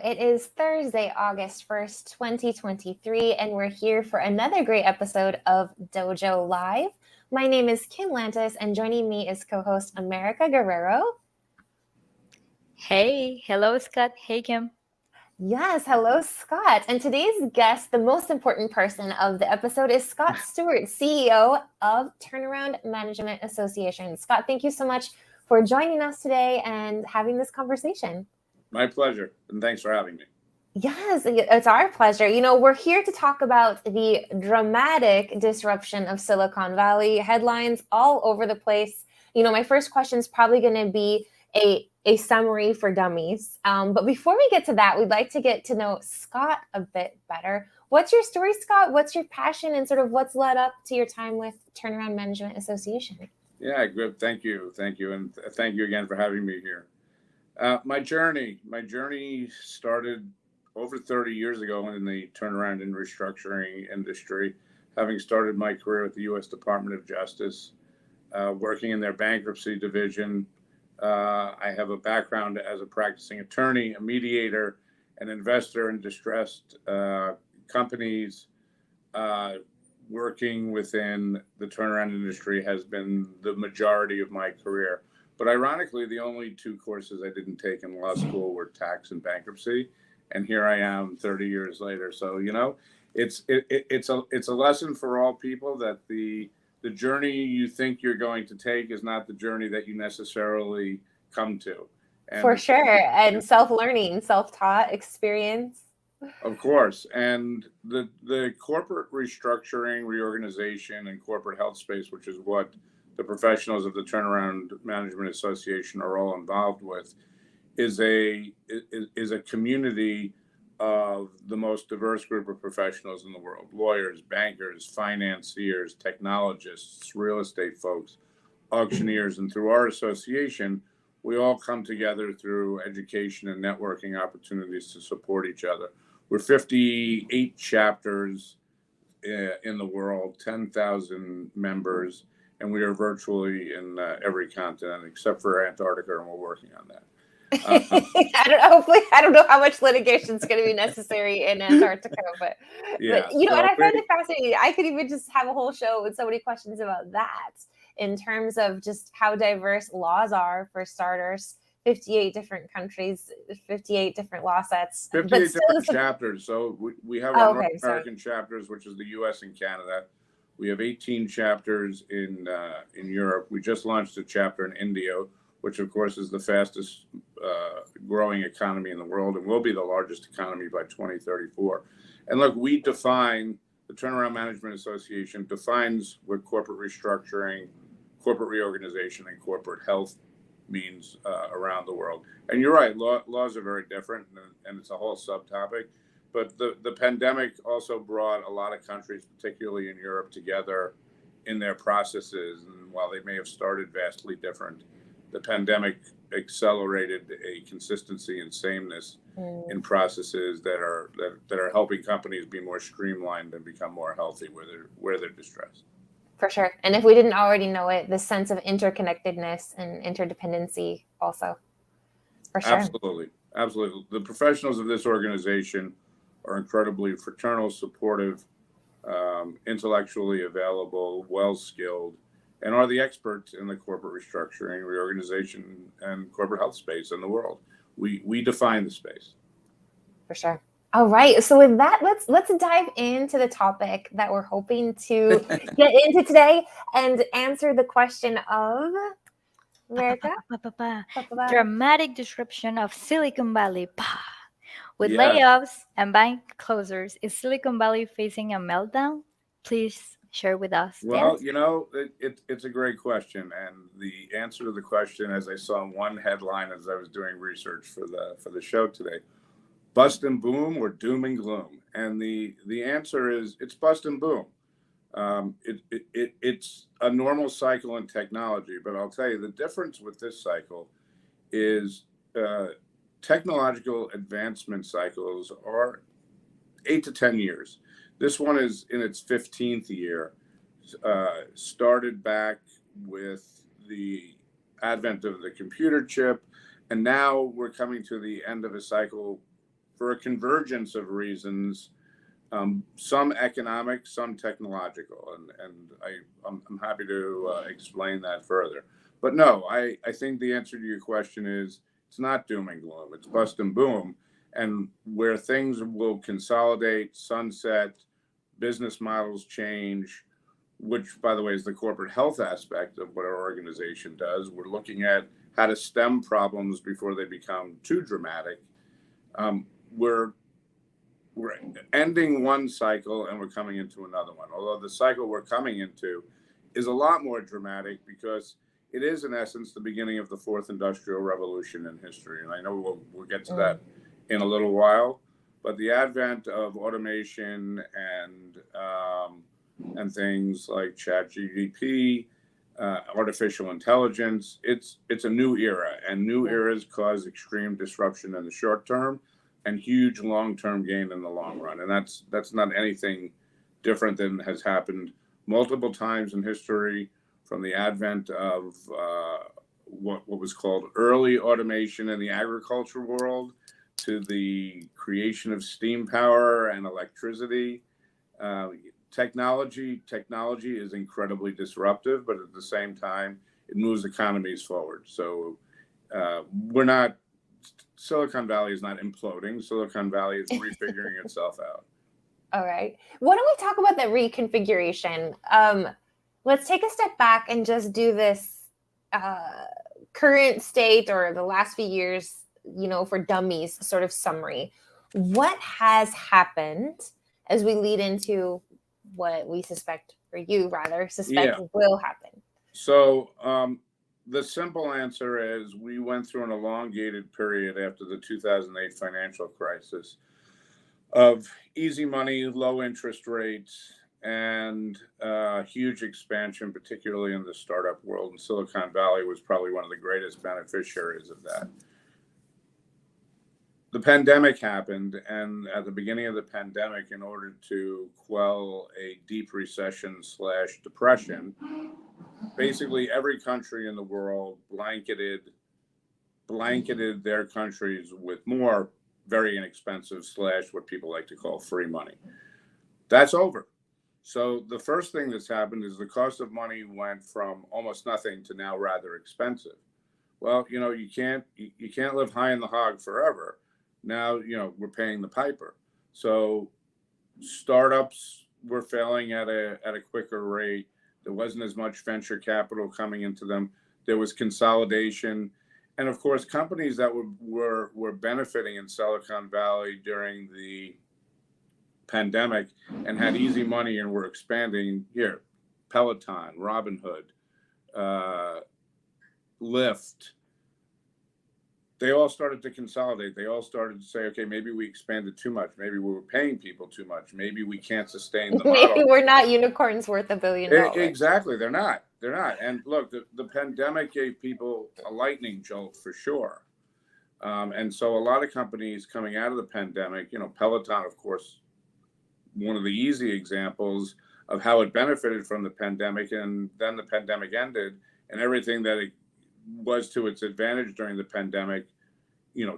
It is Thursday, August 1st, 2023, and we're here for another great episode of Dojo Live. My name is Kim Lantis, and joining me is co-host America Guerrero. Hey, hello, Scott. Hey, Kim. Yes, hello, Scott. And today's guest, the most important person of the episode, is Scott Stuart, CEO of Turnaround Management Association. Scott, thank you so much for joining us today and having this conversation. My pleasure, and thanks for having me. Yes, it's our pleasure. You know, we're here to talk about the dramatic disruption of Silicon Valley, headlines all over the place. You know, my first question is probably going to be a summary for dummies. But before we get to that, we'd like to get to know Scott a bit better. What's your story, Scott? What's your passion and sort of what's led up to your time with Turnaround Management Association? Yeah, good. Thank you. And thank you again for having me here. My journey started over 30 years ago in the turnaround and restructuring industry, having started my career at the U.S. Department of Justice, working in their bankruptcy division. I have a background as a practicing attorney, a mediator, an investor in distressed companies. Working within the turnaround industry has been the majority of my career. But ironically, the only two courses I didn't take in law school were tax and bankruptcy. And here I am 30 years later. So, you know, it's a lesson for all people that the journey you think you're going to take is not the journey that you necessarily come to. And for sure. And self-learning, self-taught experience. Of course. And the corporate restructuring, reorganization, and corporate health space, which is what the professionals of the Turnaround Management Association are all involved with, is a community of the most diverse group of professionals in the world: lawyers, bankers, financiers, technologists, real estate folks, auctioneers. And through our association, we all come together through education and networking opportunities to support each other. We're 58 chapters in the world, 10,000 members, and we are virtually in every continent except for Antarctica, and we're working on that. I don't know how much litigation is going to be necessary in Antarctica, but you know, and I find it fascinating. I could even just have a whole show with so many questions about that in terms of just how diverse laws are, for starters. 58 different countries, 58 different law sets. 58 different chapters. So we have our North American chapters, which is the U.S. and Canada. We have 18 chapters in Europe. We just launched a chapter in India, which of course is the fastest growing economy in the world and will be the largest economy by 2034. And look, we define, the Turnaround Management Association defines what corporate restructuring, corporate reorganization, and corporate health means around the world. And you're right, laws are very different, and it's a whole subtopic. But the pandemic also brought a lot of countries, particularly in Europe, together in their processes. And while they may have started vastly different, the pandemic accelerated a consistency and sameness in processes that are helping companies be more streamlined and become more healthy where they're distressed. For sure. And if we didn't already know it, the sense of interconnectedness and interdependency also. For sure. Absolutely. The professionals of this organization are incredibly fraternal, supportive, intellectually available, well-skilled, and are the experts in the corporate restructuring, reorganization, and corporate health space in the world. We define the space. For sure. All right. So with that, let's dive into the topic that we're hoping to get into today and answer the question of America. Dramatic disruption of Silicon Valley. With layoffs and bank closures, is Silicon Valley facing a meltdown? Please share with us. Well, you know, it's a great question. And the answer to the question, as I saw in one headline as I was doing research for the show today, bust and boom or doom and gloom? And the answer is it's bust and boom. It's a normal cycle in technology, but I'll tell you the difference with this cycle is technological advancement cycles are 8 to 10 years. This one is in its 15th year, started back with the advent of the computer chip, and now we're coming to the end of a cycle for a convergence of reasons, some economic, some technological, and I'm happy to explain that further. But no, I think the answer to your question is it's not doom and gloom. It's bust and boom, and where things will consolidate, sunset, business models change, which, by the way, is the corporate health aspect of what our organization does. We're looking at how to stem problems before they become too dramatic. We're ending one cycle and we're coming into another one. Although the cycle we're coming into is a lot more dramatic because it is, in essence, the beginning of the fourth industrial revolution in history. And I know we'll get to that in a little while. But the advent of automation and things like ChatGPT, artificial intelligence, it's a new era, and new eras cause extreme disruption in the short term and huge long-term gain in the long run. And that's not anything different than has happened multiple times in history, from the advent of what was called early automation in the agriculture world to the creation of steam power and electricity. Technology is incredibly disruptive, but at the same time, it moves economies forward. So Silicon Valley is not imploding. Silicon Valley is refiguring itself out. All right. Why don't we talk about the reconfiguration? Let's take a step back and just do this current state or the last few years, for dummies sort of summary. What has happened as we lead into what we suspect, or you rather suspect, will happen? So the simple answer is we went through an elongated period after the 2008 financial crisis of easy money, low interest rates, and huge expansion, particularly in the startup world. And Silicon Valley was probably one of the greatest beneficiaries of that. The pandemic happened, and at the beginning of the pandemic, in order to quell a deep recession / depression, basically every country in the world blanketed their countries with more very inexpensive / what people like to call free money. That's over. So the first thing that's happened is the cost of money went from almost nothing to now rather expensive. Well, you can't live high in the hog forever. Now, we're paying the piper. So startups were failing at a quicker rate. There wasn't as much venture capital coming into them. There was consolidation. And of course, companies that were benefiting in Silicon Valley during the pandemic and had easy money and were expanding here, Peloton, Robinhood, Lyft, they all started to consolidate. They all started to say, okay, maybe we expanded too much. Maybe we were paying people too much. Maybe we can't sustain the model. Maybe we're not unicorns worth $1 billion. Exactly. They're not. And look, the pandemic gave people a lightning jolt for sure. And so a lot of companies coming out of the pandemic, Peloton, of course, one of the easy examples of how it benefited from the pandemic, and then the pandemic ended, and everything that it was to its advantage during the pandemic,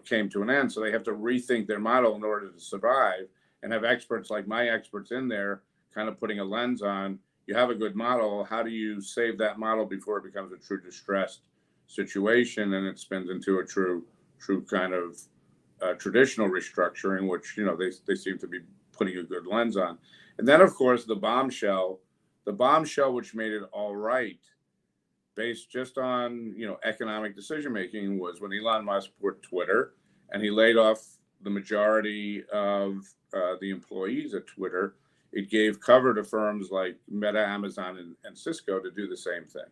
came to an end. So they have to rethink their model in order to survive, and have experts like my experts in there kind of putting a lens on, you have a good model, how do you save that model before it becomes a true distressed situation and it spins into a true kind of traditional restructuring, which, they seem to be putting a good lens on. And then, of course, the bombshell which made it all right, based just on economic decision making, was when Elon Musk bought Twitter and he laid off the majority of the employees at Twitter. It gave cover to firms like Meta, Amazon, and Cisco to do the same thing.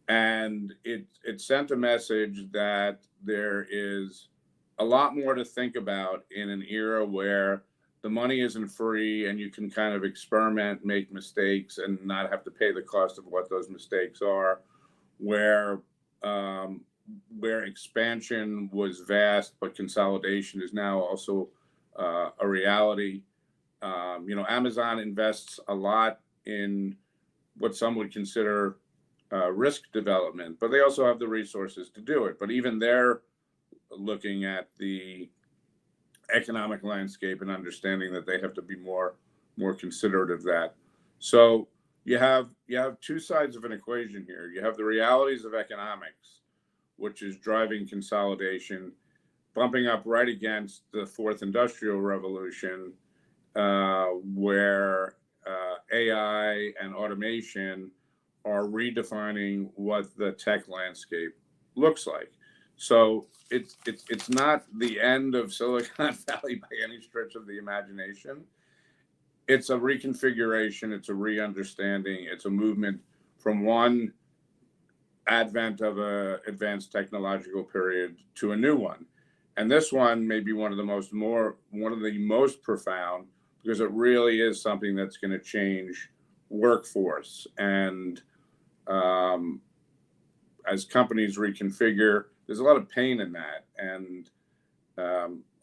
And it sent a message that there is a lot more to think about in an era where the money isn't free and you can kind of experiment, make mistakes, and not have to pay the cost of what those mistakes are, where expansion was vast, but consolidation is now also a reality. Amazon invests a lot in what some would consider risk development, but they also have the resources to do it. But even they're looking at the economic landscape and understanding that they have to be more considerate of that. So you have two sides of an equation here. You have the realities of economics, which is driving consolidation, bumping up right against the fourth industrial revolution, where AI and automation are redefining what the tech landscape looks like. So it's not the end of Silicon Valley by any stretch of the imagination. It's a reconfiguration, it's a re-understanding, it's a movement from one advent of a advanced technological period to a new one. And this one may be one of the most profound, because it really is something that's going to change workforce. And as companies reconfigure, there's a lot of pain in that. And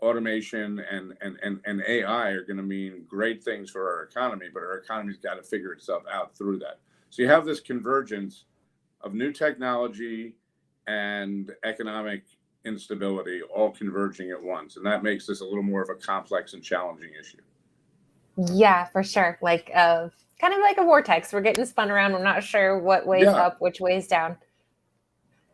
automation and AI are going to mean great things for our economy, but our economy's got to figure itself out through that. So you have this convergence of new technology and economic instability all converging at once. And that makes this a little more of a complex and challenging issue. Yeah, for sure. Like kind of like a vortex. We're getting spun around. We're not sure what way's up, which way's down.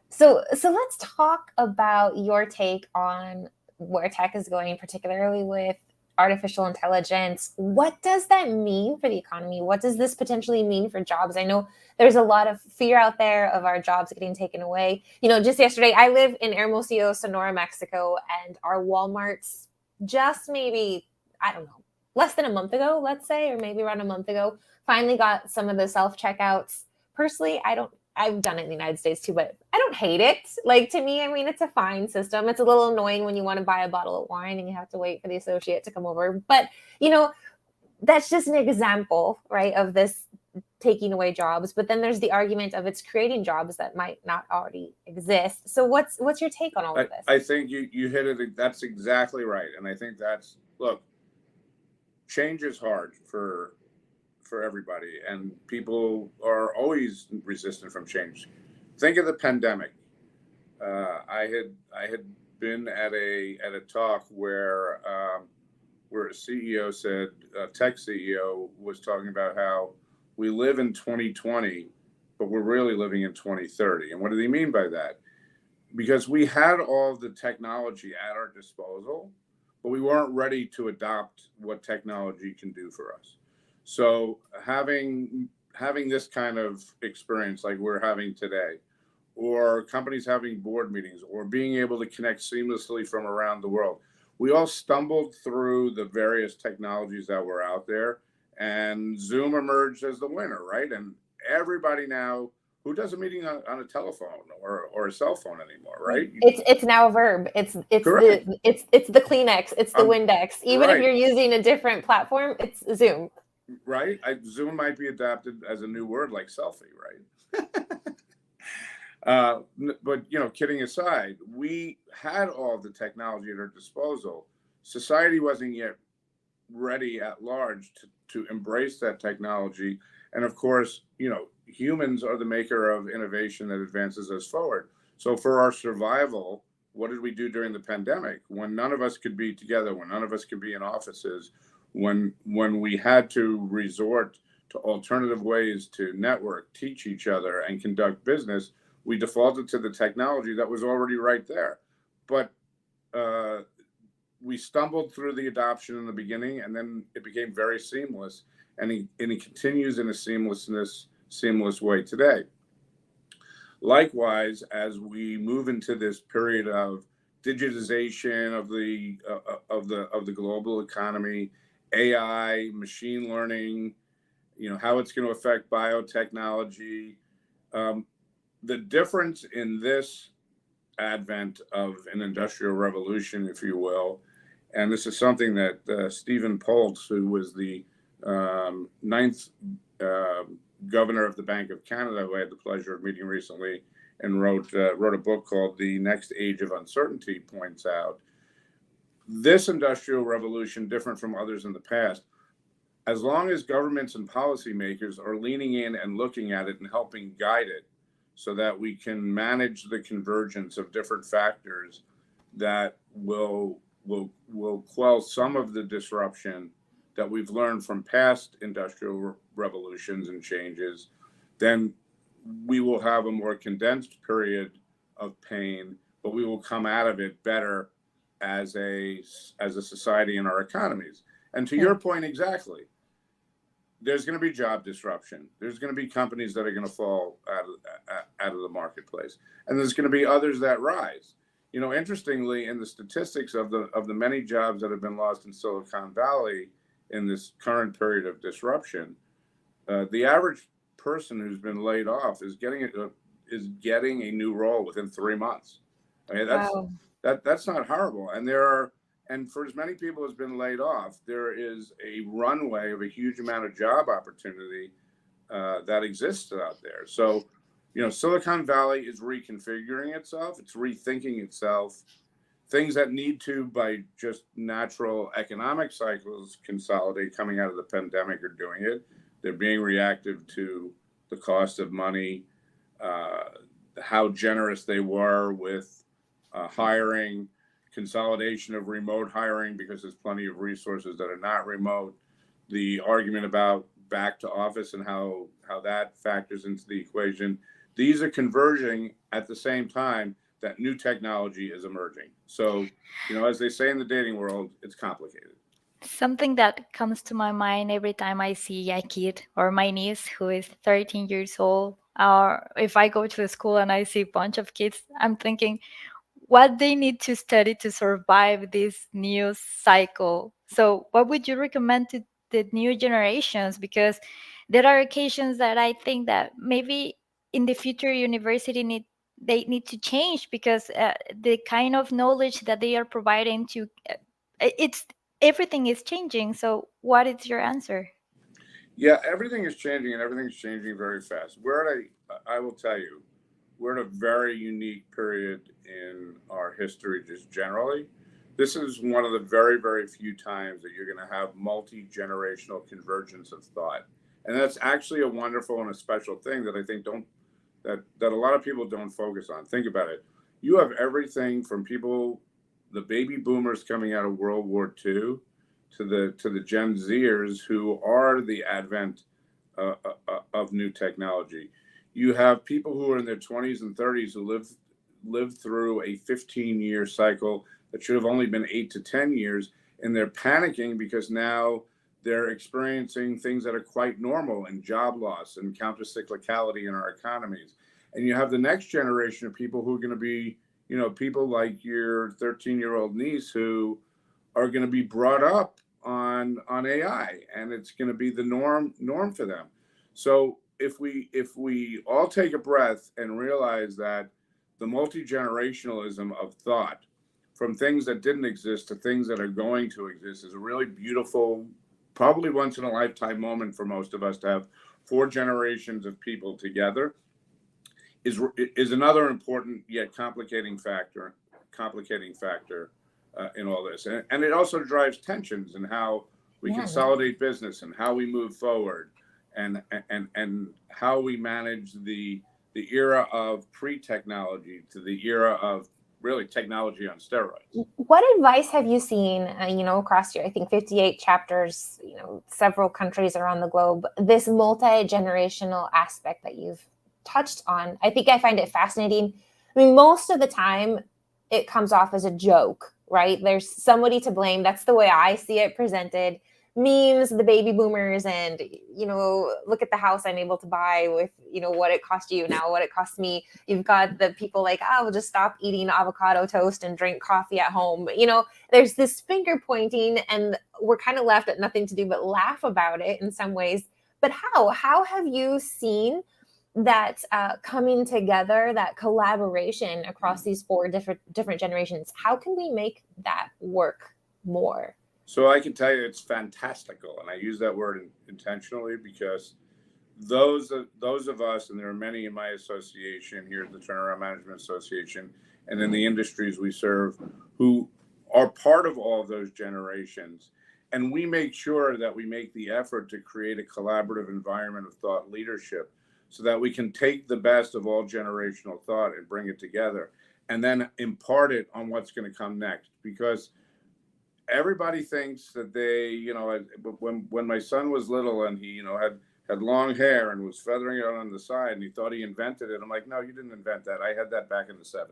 So let's talk about your take on where tech is going, particularly with artificial intelligence. What does that mean for the economy? What does this potentially mean for jobs? I know there's a lot of fear out there of our jobs getting taken away. Just yesterday, I live in Hermosillo, Sonora, Mexico, and our Walmarts just maybe, I don't know, less than a month ago, let's say, or maybe around a month ago, finally got some of the self-checkouts. Personally, I've done it in the United States too, but I don't hate it. Like, to me, I mean, it's a fine system. It's a little annoying when you want to buy a bottle of wine and you have to wait for the associate to come over. But, that's just an example, right, of this taking away jobs. But then there's the argument of it's creating jobs that might not already exist. So what's your take on all of this? I think you hit it. That's exactly right. And I think look, change is hard for everybody, and people are always resistant from change. Think of the pandemic. I had been at a talk where a CEO said, a tech CEO was talking about how we live in 2020, but we're really living in 2030. And what did he mean by that? Because we had all the technology at our disposal, but we weren't ready to adopt what technology can do for us. So having this kind of experience like we're having today, or companies having board meetings, or being able to connect seamlessly from around the world, we all stumbled through the various technologies that were out there, and Zoom emerged as the winner, right? And everybody now, who does a meeting on a telephone or a cell phone anymore, right? It's now a verb. It's the Kleenex, it's the Windex. Even if you're using a different platform, it's Zoom. Right. Zoom might be adapted as a new word like selfie, right? But kidding aside, we had all the technology at our disposal. Society wasn't yet ready at large to embrace that technology. And of course, humans are the maker of innovation that advances us forward. So for our survival, what did we do during the pandemic? When none of us could be together, when none of us could be in offices, when we had to resort to alternative ways to network, teach each other, and conduct business, we defaulted to the technology that was already right there. But we stumbled through the adoption in the beginning, and then it became very seamless, and it continues in a seamless way today. Likewise, as we move into this period of digitization of the global economy, AI, machine learning, how it's going to affect biotechnology. The difference in this advent of an industrial revolution, if you will, and this is something that Stephen Poltz, who was the ninth governor of the Bank of Canada, who I had the pleasure of meeting recently, and wrote a book called The Next Age of Uncertainty, points out, this industrial revolution, different from others in the past, as long as governments and policymakers are leaning in and looking at it and helping guide it so that we can manage the convergence of different factors that will will quell some of the disruption that we've learned from past industrial revolutions and changes, then we will have a more condensed period of pain, but we will come out of it better as a society in our economies. And to your point, exactly, there's going to be job disruption. There's going to be companies that are going to fall out of the marketplace, and there's going to be others that rise. You know, interestingly, in the statistics of the many jobs that have been lost in Silicon Valley in this current period of disruption, the average person who's been laid off is getting a new role within 3 months. I mean, that's not horrible. And for as many people as been laid off, there is a runway of a huge amount of job opportunity that exists out there. So, you know, Silicon Valley is reconfiguring itself. It's rethinking itself. Things that need to, by just natural economic cycles, consolidate coming out of the pandemic are doing it. They're being reactive to the cost of money, how generous they were with hiring, consolidation of remote hiring because there's plenty of resources that are not remote, the argument about back to office and how that factors into the equation. These are converging at the same time that new technology is emerging. So, you know, as they say in the dating world, it's complicated. Something that comes to my mind every time I see a kid or my niece who is 13 years old, or if I go to a school and I see a bunch of kids, I'm thinking what they need to study to survive this new cycle. So, what would you recommend to the new generations? Because there are occasions that I think that maybe in the future university they need to change because the kind of knowledge that they are providing to it's everything is changing. So, what is your answer? Yeah, everything is changing, and everything's changing very fast. I will tell you, we're in a very unique period in our history, just generally. This is one of the very, very few times that you're going to have multi-generational convergence of thought, and that's actually a wonderful and a special thing that I think that a lot of people don't focus on. Think about it. You have everything from people, the baby boomers coming out of World War II, to the Gen Zers who are the advent of new technology. You have people who are in their 20s and 30s who lived through a 15-year cycle that should have only been 8 to 10 years, and they're panicking because now they're experiencing things that are quite normal, and job loss and counter-cyclicality in our economies. And you have the next generation of people who are going to be, you know, people like your 13-year-old niece who are going to be brought up on AI, and it's going to be the norm for them. So if we all take a breath and realize that the multi-generationalism of thought, from things that didn't exist to things that are going to exist, is a really beautiful, probably once in a lifetime moment for most of us to have 4 generations of people together, is another important yet complicating factor in all this. And it also drives tensions in how we consolidate business and how we move forward, and how we manage the era of pre-technology to the era of really technology on steroids. What advice have you seen, across your, I think, 58 chapters, several countries around the globe, this multi-generational aspect that you've touched on? I think I find it fascinating. I mean, most of the time it comes off as a joke, right? There's somebody to blame. That's the way I see it presented. Memes, the baby boomers, and, look at the house I'm able to buy with, what it cost you, now what it costs me. You've got the people like, we'll just stop eating avocado toast and drink coffee at home. There's this finger pointing, and we're kind of left with nothing to do but laugh about it in some ways. But how have you seen that coming together, that collaboration across these 4 different generations? How can we make that work more? So I can tell you it's fantastical, and I use that word intentionally because those of us, and there are many in my association here at the Turnaround Management Association and in the industries we serve, who are part of all of those generations, and we make sure that we make the effort to create a collaborative environment of thought leadership so that we can take the best of all generational thought and bring it together and then impart it on what's going to come next. Because everybody thinks that they, when my son was little and he, had long hair and was feathering it on the side and he thought he invented it. I'm like, no, you didn't invent that. I had that back in the 70s.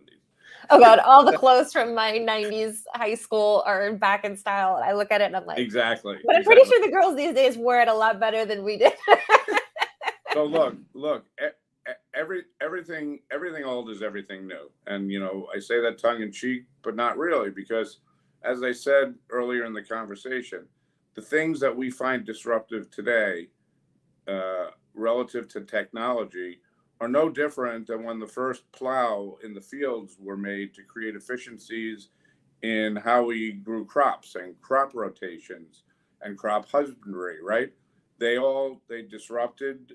Oh God, all the clothes from my 90s high school are back in style. And I look at it and I'm like, exactly. But I'm pretty sure the girls these days wear it a lot better than we did. So look, everything old is everything new. And, I say that tongue in cheek, but not really, because as I said earlier in the conversation, the things that we find disruptive today, relative to technology, are no different than when the first plow in the fields were made to create efficiencies in how we grew crops and crop rotations and crop husbandry, right? They disrupted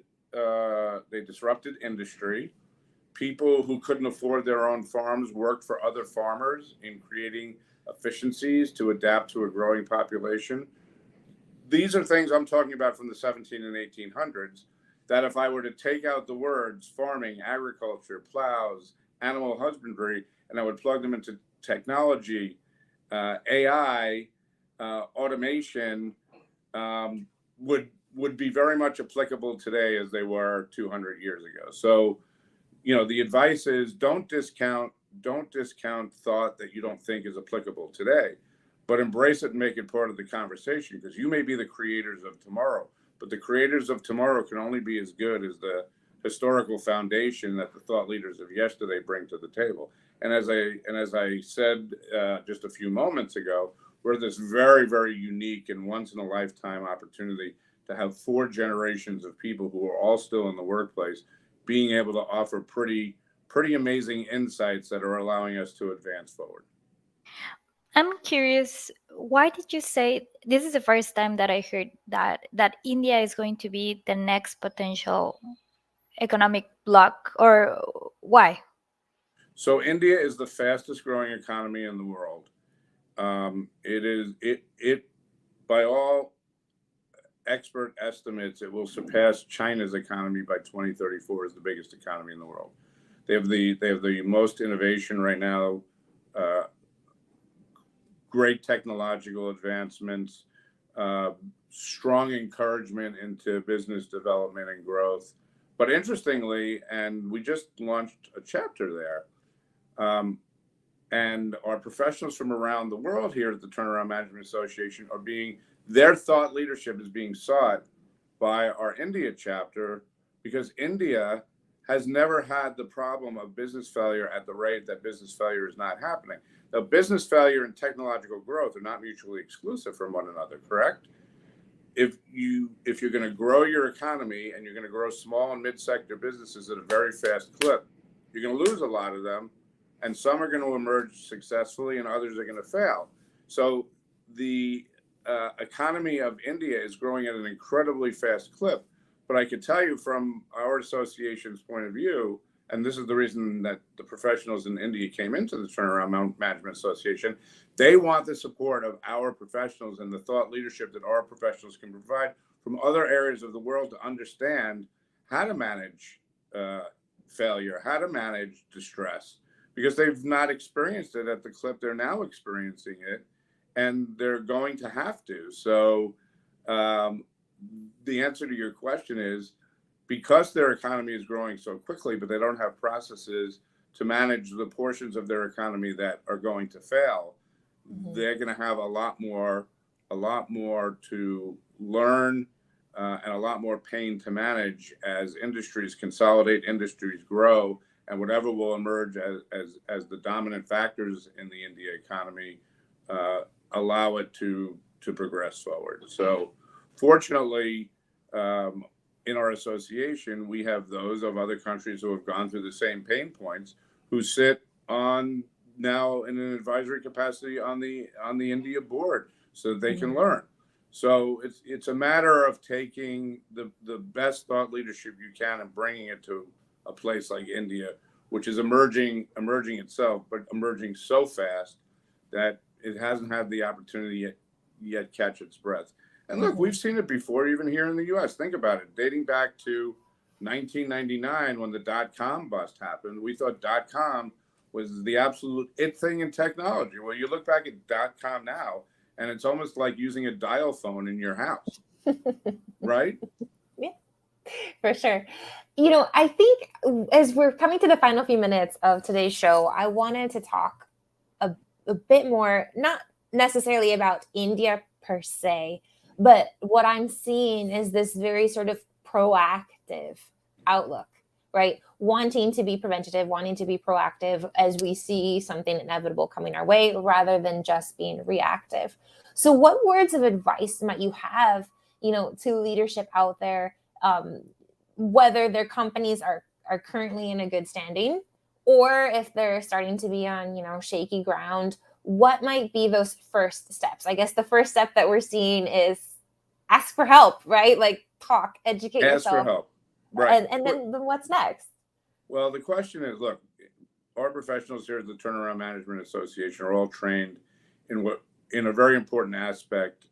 industry. People who couldn't afford their own farms worked for other farmers in creating efficiencies to adapt to a growing population. These are things I'm talking about from the 17 and 1800s, that if I were to take out the words farming, agriculture, plows, animal husbandry, and I would plug them into technology, AI, automation, would be very much applicable today as they were 200 years ago. So, the advice is don't discount thought that you don't think is applicable today, but embrace it and make it part of the conversation, because you may be the creators of tomorrow, but the creators of tomorrow can only be as good as the historical foundation that the thought leaders of yesterday bring to the table. And as I said just a few moments ago, we're this very, very unique and once in a lifetime opportunity to have 4 generations of people who are all still in the workplace being able to offer pretty amazing insights that are allowing us to advance forward. I'm curious, why did you say this is the first time that I heard that India is going to be the next potential economic bloc, or why? So India is the fastest growing economy in the world. It by all expert estimates, it will surpass China's economy by 2034 as the biggest economy in the world. They have the most innovation right now, great technological advancements, strong encouragement into business development and growth. But interestingly, and we just launched a chapter there, and our professionals from around the world here at the Turnaround Management Association their thought leadership is being sought by our India chapter, because India has never had the problem of business failure at the rate that business failure is not happening. Now, business failure and technological growth are not mutually exclusive from one another, correct? If you're going to grow your economy and you're going to grow small and mid-sector businesses at a very fast clip, you're going to lose a lot of them, and some are going to emerge successfully and others are going to fail. So the economy of India is growing at an incredibly fast clip. But I can tell you from our association's point of view, and this is the reason that the professionals in India came into the Turnaround Management Association, they want the support of our professionals and the thought leadership that our professionals can provide from other areas of the world to understand how to manage failure, how to manage distress, because they've not experienced it at the clip they're now experiencing it, and they're going to have to. So the answer to your question is, because their economy is growing so quickly, but they don't have processes to manage the portions of their economy that are going to fail, they're going to have a lot more to learn and a lot more pain to manage as industries consolidate, industries grow, and whatever will emerge as the dominant factors in the India economy allow it to progress forward. So fortunately, in our association, we have those of other countries who have gone through the same pain points, who sit on now in an advisory capacity on the India board so that they can learn. So it's a matter of taking the best thought leadership you can and bringing it to a place like India, which is emerging itself, but emerging so fast that it hasn't had the opportunity yet catch its breath. And look, we've seen it before, even here in the U.S. Think about it. Dating back to 1999, when the dot-com bust happened, we thought dot-com was the absolute it thing in technology. Well, you look back at dot-com now, and it's almost like using a dial phone in your house, right? Yeah, for sure. I think as we're coming to the final few minutes of today's show, I wanted to talk a bit more, not necessarily about India per se, but what I'm seeing is this very sort of proactive outlook, right? Wanting to be preventative, wanting to be proactive as we see something inevitable coming our way rather than just being reactive. So, what words of advice might you have, to leadership out there, whether their companies are currently in a good standing or if they're starting to be on, shaky ground? What might be those first steps? I guess the first step that we're seeing is ask for help, right? Like talk, educate Ask for yourself. help. Right. And then what's next? Well, the question is, look, our professionals here at the Turnaround Management Association are all trained in a very important aspect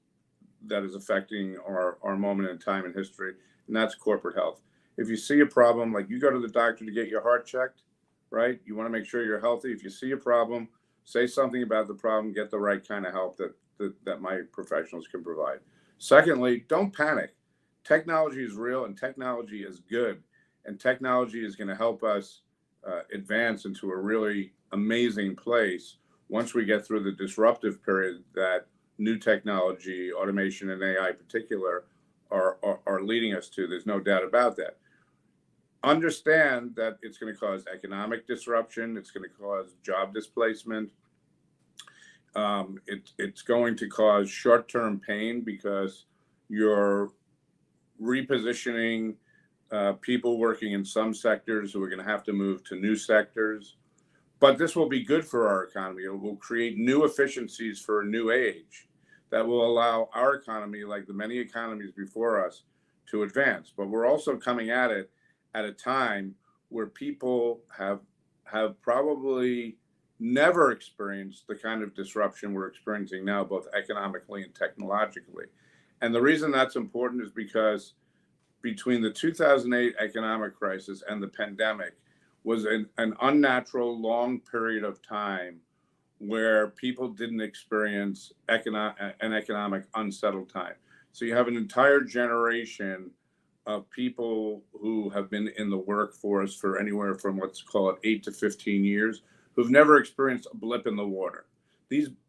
that is affecting our moment in time in history, and that's corporate health. If you see a problem, like you go to the doctor to get your heart checked, right? You want to make sure you're healthy. If you see a problem, say something about the problem, get the right kind of help that my professionals can provide. Secondly, don't panic. Technology is real and technology is good, and technology is going to help us advance into a really amazing place once we get through the disruptive period that new technology, automation, and AI in particular are leading us to. There's no doubt about that. Understand that it's going to cause economic disruption. It's going to cause job displacement. It's going to cause short-term pain because you're repositioning people working in some sectors who are going to have to move to new sectors. But this will be good for our economy. It will create new efficiencies for a new age that will allow our economy, like the many economies before us, to advance. But we're also coming at it at a time where people have probably never experienced the kind of disruption we're experiencing now, both economically and technologically. And the reason that's important is because between the 2008 economic crisis and the pandemic was an unnatural long period of time where people didn't experience an economic unsettled time. So you have an entire generation of people who have been in the workforce for anywhere from, let's call it 8 to 15 years, who've never experienced a blip in the water.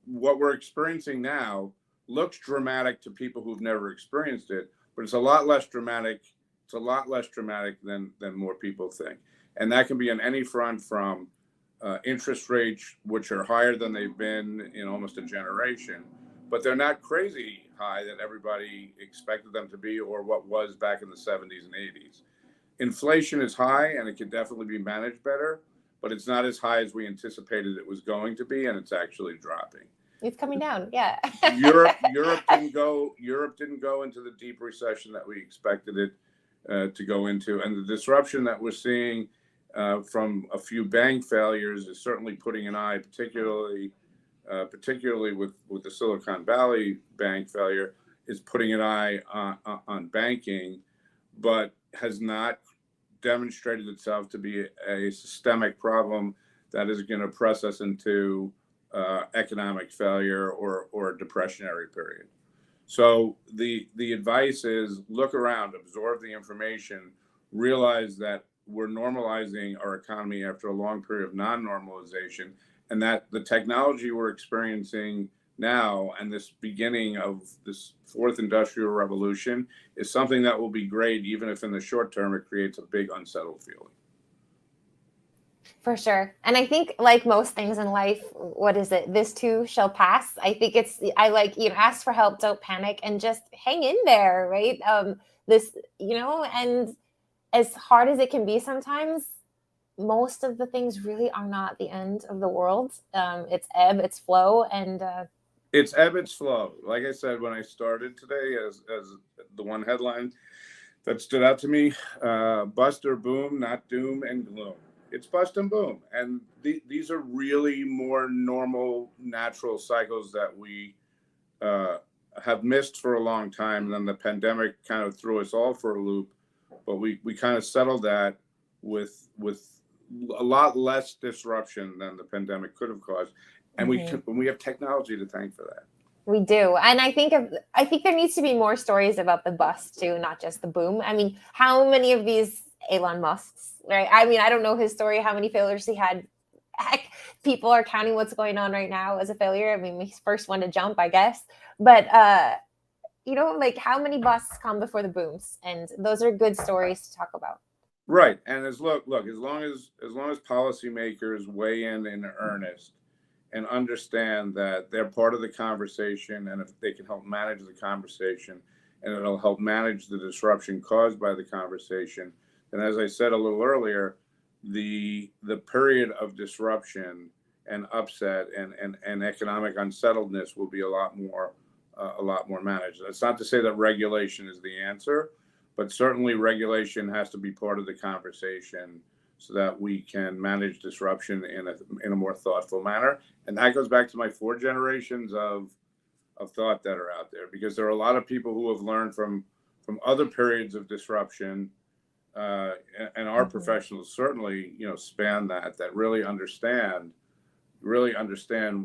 What we're experiencing now looks dramatic to people who've never experienced it, but it's a lot less dramatic. It's a lot less dramatic than more people think. And that can be on any front, from interest rates, which are higher than they've been in almost a generation, but they're not crazy high that everybody expected them to be, or what was back in the 70s and 80s. Inflation is high and it can definitely be managed better, but it's not as high as we anticipated it was going to be, and it's actually dropping. It's coming down, yeah. Europe didn't go into the deep recession that we expected it to go into, and the disruption that we're seeing from a few bank failures is certainly putting an eye, particularly with the Silicon Valley bank failure, is putting an eye on banking, but has not demonstrated itself to be a systemic problem that is going to press us into economic failure or a depressionary period. So the advice is look around, absorb the information, realize that we're normalizing our economy after a long period of non-normalization, and that the technology we're experiencing now and this beginning of this fourth industrial revolution is something that will be great, even if in the short term it creates a big unsettled feeling. For sure. And I think, like most things in life, what is it? This too shall pass. I think ask for help, don't panic, and just hang in there, right? And as hard as it can be sometimes, most of the things really are not the end of the world. It's ebb, it's flow, and it's ebb, it's flow. Like I said, when I started today, as the one headline that stood out to me, bust or boom, not doom and gloom. It's bust and boom. And these are really more normal, natural cycles that we have missed for a long time. And then the pandemic kind of threw us all for a loop. But we kind of settled that with a lot less disruption than the pandemic could have caused. And we have technology to thank for that. We do. And I think there needs to be more stories about the bust too, not just the boom. I mean, how many of these Elon Musks, right? I mean, I don't know his story, how many failures he had. Heck, people are counting what's going on right now as a failure. I mean, he's first one to jump, I guess. But like how many busts come before the booms? And those are good stories to talk about. Right. And as long as policymakers weigh in earnest and understand that they're part of the conversation, and if they can help manage the conversation and it'll help manage the disruption caused by the conversation, then, as I said a little earlier, the period of disruption and upset and economic unsettledness will be a lot more managed. That's not to say that regulation is the answer, but certainly regulation has to be part of the conversation so that we can manage disruption in a more thoughtful manner. And that goes back to my 4 generations of thought that are out there, because there are a lot of people who have learned from other periods of disruption, and our professionals certainly, span that really understand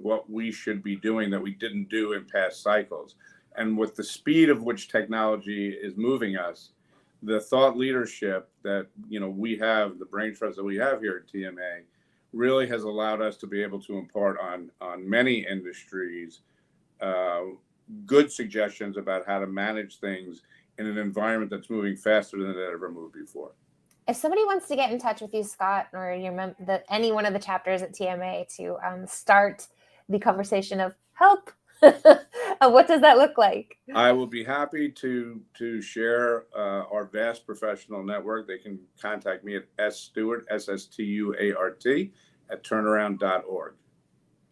what we should be doing that we didn't do in past cycles. And with the speed of which technology is moving us, the thought leadership that we have, the brain trust that we have here at TMA, really has allowed us to be able to impart on many industries good suggestions about how to manage things in an environment that's moving faster than it ever moved before. If somebody wants to get in touch with you, Scott, or any one of the chapters at TMA to start the conversation of help, what does that look like? I will be happy to share our vast professional network. They can contact me at sstuart, SSTUART, at turnaround.org.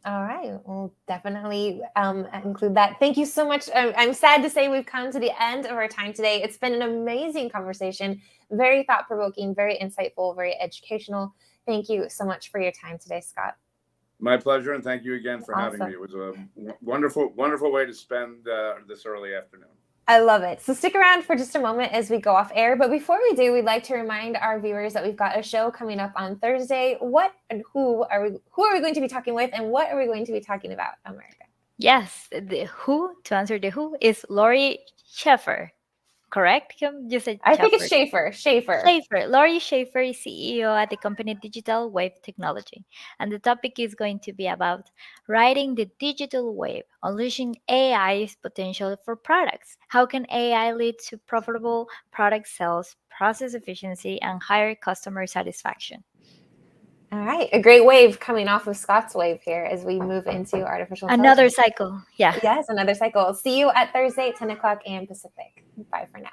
All right. We'll definitely include that. Thank you so much. I'm sad to say we've come to the end of our time today. It's been an amazing conversation, very thought-provoking, very insightful, very educational. Thank you so much for your time today, Scott. My pleasure, and thank you again for having me. It was a wonderful way to spend this early afternoon. I love it. So stick around for just a moment as we go off air. But before we do, we'd like to remind our viewers that we've got a show coming up on Thursday. What and who are we going to be talking with, and what are we going to be talking about, America? Yes, to answer the who is Lori Schaefer. Correct? You said I think it's Schaefer. Lori Schaefer is CEO at the company Digital Wave Technology. And the topic is going to be about riding the digital wave, unleashing AI's potential for products. How can AI lead to profitable product sales, process efficiency, and higher customer satisfaction? All right. A great wave coming off of Scott's wave here as we move into artificial intelligence. Another cycle. Yeah. Yes, another cycle. See you at Thursday, 10 o'clock a.m. Pacific. Bye for now.